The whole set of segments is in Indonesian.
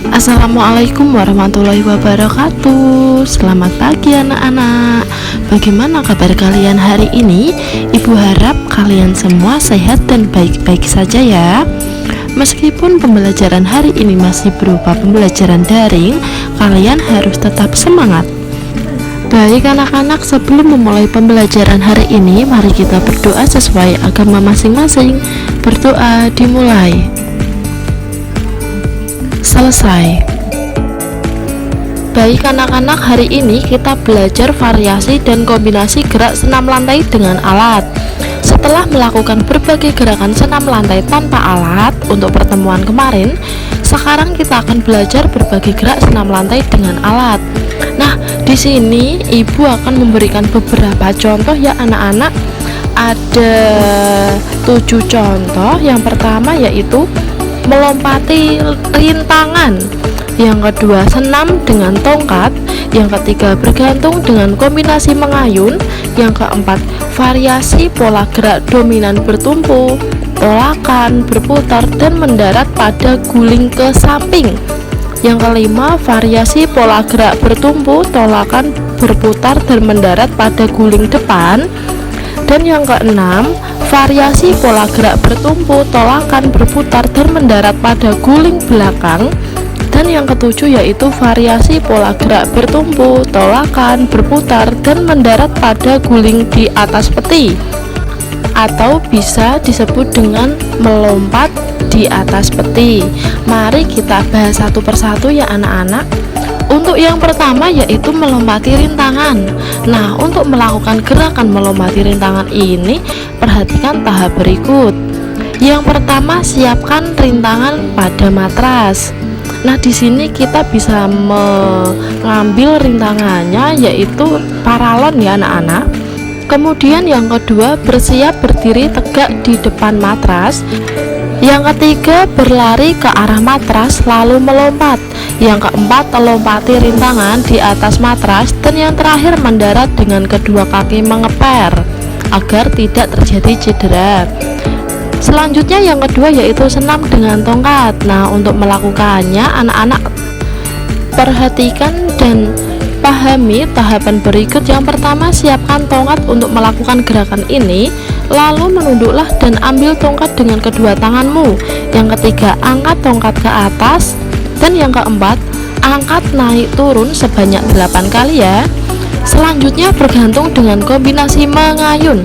Assalamualaikum warahmatullahi wabarakatuh. Selamat pagi anak-anak. Bagaimana kabar kalian hari ini? Ibu harap kalian semua sehat dan baik-baik saja ya. Meskipun pembelajaran hari ini masih berupa pembelajaran daring, kalian harus tetap semangat. Baik anak-anak, sebelum memulai pembelajaran hari ini, mari kita berdoa sesuai agama masing-masing. Berdoa dimulai. Selesai. Baik anak-anak, hari ini kita belajar variasi dan kombinasi gerak senam lantai dengan alat. Setelah melakukan berbagai gerakan senam lantai tanpa alat untuk pertemuan kemarin, sekarang kita akan belajar berbagai gerak senam lantai dengan alat. Nah, di sini ibu akan memberikan beberapa contoh ya anak-anak. Ada 7 contoh. Yang pertama yaitu melompati rintangan, yang kedua senam dengan tongkat, yang ketiga bergantung dengan kombinasi mengayun, yang keempat variasi pola gerak dominan bertumpu, tolakan, berputar, dan mendarat pada guling ke samping, yang kelima variasi pola gerak bertumpu, tolakan, berputar, dan mendarat pada guling depan, dan yang keenam variasi pola gerak bertumpu, tolakan, berputar, dan mendarat pada guling belakang, dan yang ketujuh yaitu variasi pola gerak bertumpu, tolakan, berputar, dan mendarat pada guling di atas peti, atau bisa disebut dengan melompat di atas peti. Mari kita bahas satu persatu ya anak-anak. Untuk yang pertama yaitu melompati rintangan. Nah, untuk melakukan gerakan melompati rintangan ini, perhatikan tahap berikut. Yang pertama, siapkan rintangan pada matras. Nah, di sini kita bisa mengambil rintangannya yaitu paralon ya anak-anak. Kemudian yang kedua, bersiap berdiri tegak di depan matras. Yang ketiga, berlari ke arah matras lalu melompat. Yang keempat, lompati rintangan di atas matras. Dan yang terakhir, mendarat dengan kedua kaki mengeper agar tidak terjadi cedera. Selanjutnya yang kedua yaitu senam dengan tongkat. Nah, untuk melakukannya anak-anak perhatikan dan pahami tahapan berikut. Yang pertama, siapkan tongkat untuk melakukan gerakan ini. Lalu menunduklah dan ambil tongkat dengan kedua tanganmu. Yang ketiga, angkat tongkat ke atas. Dan yang keempat, angkat naik turun sebanyak 8 kali ya. Selanjutnya bergantung dengan kombinasi mengayun.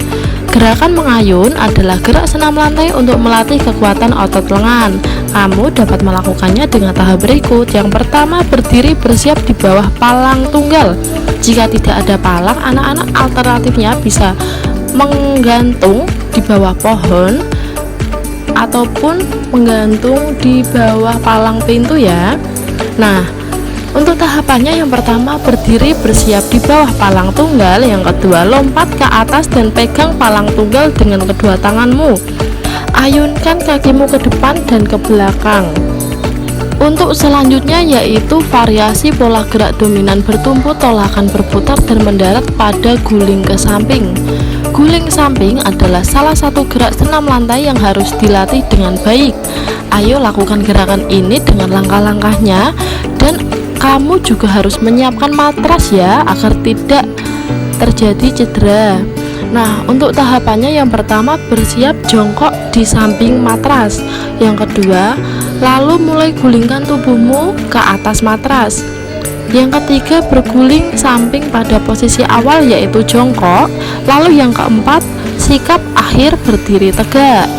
Gerakan mengayun adalah gerak senam lantai untuk melatih kekuatan otot lengan. Kamu dapat melakukannya dengan tahap berikut. Yang pertama, berdiri bersiap di bawah palang tunggal. Jika tidak ada palang, anak-anak alternatifnya bisa menggantung di bawah pohon ataupun menggantung di bawah palang pintu ya. Nah, untuk tahapannya yang pertama, berdiri bersiap di bawah palang tunggal. Yang kedua, lompat ke atas dan pegang palang tunggal dengan kedua tanganmu. Ayunkan kakimu ke depan dan ke belakang. Untuk selanjutnya yaitu variasi pola gerak dominan bertumpu, tolakan, berputar, dan mendarat pada guling ke samping. Guling samping adalah salah satu gerak senam lantai yang harus dilatih dengan baik. Ayo lakukan gerakan ini dengan langkah-langkahnya, dan kamu juga harus menyiapkan matras ya agar tidak terjadi cedera. Nah, untuk tahapannya yang pertama, bersiap jongkok di samping matras. Yang kedua, lalu mulai gulingkan tubuhmu ke atas matras. Yang ketiga, berguling samping pada posisi awal yaitu jongkok. Lalu yang keempat, sikap akhir berdiri tegak.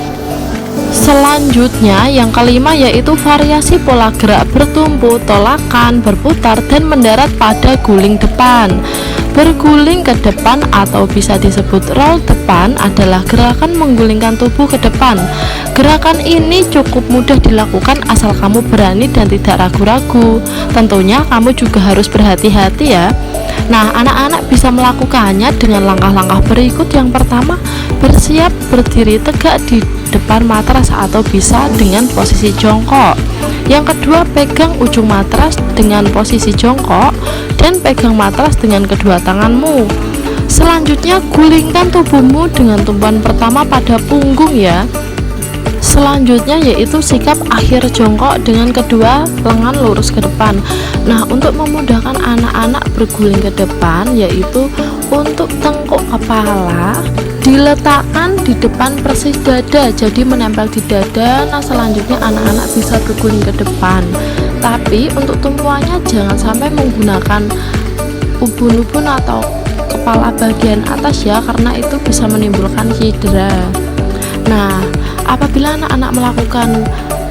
Selanjutnya yang kelima yaitu variasi pola gerak bertumpu, tolakan, berputar, dan mendarat pada guling depan. Berguling ke depan atau bisa disebut roll depan adalah gerakan menggulingkan tubuh ke depan. Gerakan ini cukup mudah dilakukan asal kamu berani dan tidak ragu-ragu. Tentunya kamu juga harus berhati-hati ya. Nah, anak-anak bisa melakukannya dengan langkah-langkah berikut. Yang pertama, bersiap berdiri tegak di depan matras atau bisa dengan posisi jongkok. Yang kedua, pegang ujung matras dengan posisi jongkok dan pegang matras dengan kedua tanganmu. Selanjutnya, gulingkan tubuhmu dengan tumpuan pertama pada punggung ya. Selanjutnya yaitu sikap akhir jongkok dengan kedua lengan lurus ke depan. Nah, untuk memudahkan anak-anak berguling ke depan, yaitu untuk tengkuk kepala diletakkan di depan persis dada, jadi menempel di dada. Nah, selanjutnya anak-anak bisa berguling ke depan, tapi untuk tumpuannya jangan sampai menggunakan ubun-ubun atau kepala bagian atas ya, karena itu bisa menimbulkan cedera. Nah, apabila anak-anak melakukan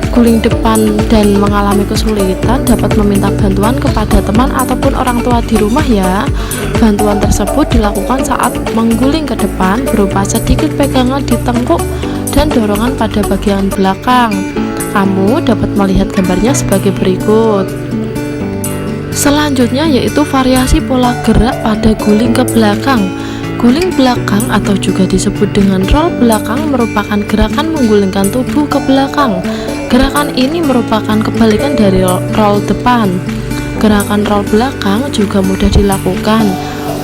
guling depan dan mengalami kesulitan, dapat meminta bantuan kepada teman ataupun orang tua di rumah ya. Bantuan tersebut dilakukan saat mengguling ke depan berupa sedikit pegangan di tengkuk dan dorongan pada bagian belakang. Kamu dapat melihat gambarnya sebagai berikut. Selanjutnya yaitu variasi pola gerak pada guling ke belakang. Guling belakang atau juga disebut dengan roll belakang merupakan gerakan menggulingkan tubuh ke belakang. Gerakan ini merupakan kebalikan dari roll depan. Gerakan roll belakang juga mudah dilakukan.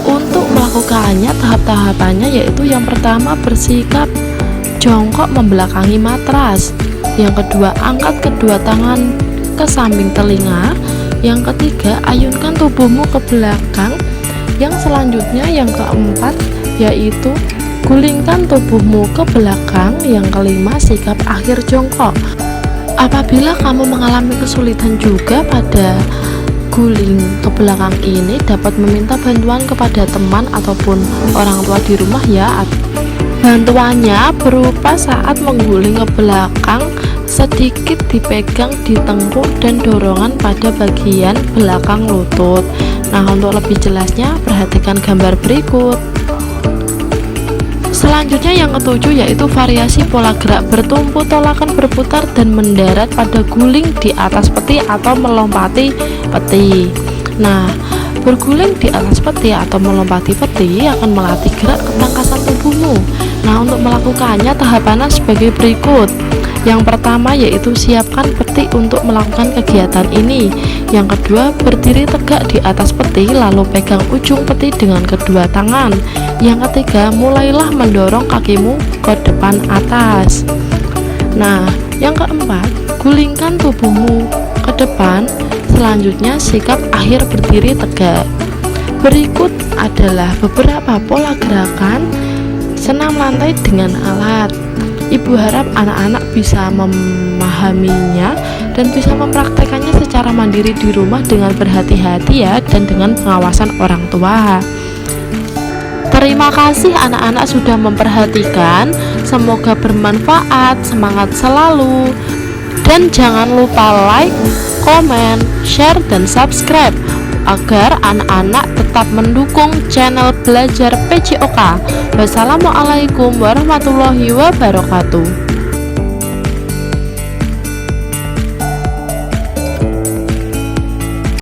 Untuk melakukannya, tahap-tahapannya yaitu yang pertama bersikap jongkok membelakangi matras. Yang kedua, angkat kedua tangan ke samping telinga. Yang ketiga, ayunkan tubuhmu ke belakang. Yang selanjutnya, yang keempat, yaitu gulingkan tubuhmu ke belakang. Yang kelima, sikap akhir jongkok. Apabila kamu mengalami kesulitan juga pada guling ke belakang ini, dapat meminta bantuan kepada teman ataupun orang tua di rumah ya. Bantuannya berupa saat mengguling ke belakang, sedikit dipegang di tengkuk dan dorongan pada bagian belakang lutut. Nah, untuk lebih jelasnya perhatikan gambar berikut. Selanjutnya yang ketujuh yaitu variasi pola gerak bertumpu tolakan berputar dan mendarat pada guling di atas peti atau melompati peti. Nah, berguling di atas peti atau melompati peti akan melatih gerak ketangkasan tubuhmu. Nah, untuk melakukannya tahapannya sebagai berikut. Yang pertama yaitu siapkan peti untuk melakukan kegiatan ini. Yang kedua, berdiri tegak di atas peti lalu pegang ujung peti dengan kedua tangan. Yang ketiga, mulailah mendorong kakimu ke depan atas. Nah, yang keempat, gulingkan tubuhmu ke depan. Selanjutnya, sikap akhir berdiri tegak. Berikut adalah beberapa pola gerakan senam lantai dengan alat. Ibu harap anak-anak bisa memahaminya dan bisa mempraktekannya secara mandiri di rumah dengan berhati-hati ya, dan dengan pengawasan orang tua. Terima kasih anak-anak sudah memperhatikan. Semoga bermanfaat. Semangat selalu. Dan jangan lupa like, komen, share, dan subscribe agar anak-anak tetap mendukung channel Belajar PJOK. Wassalamualaikum warahmatullahi wabarakatuh.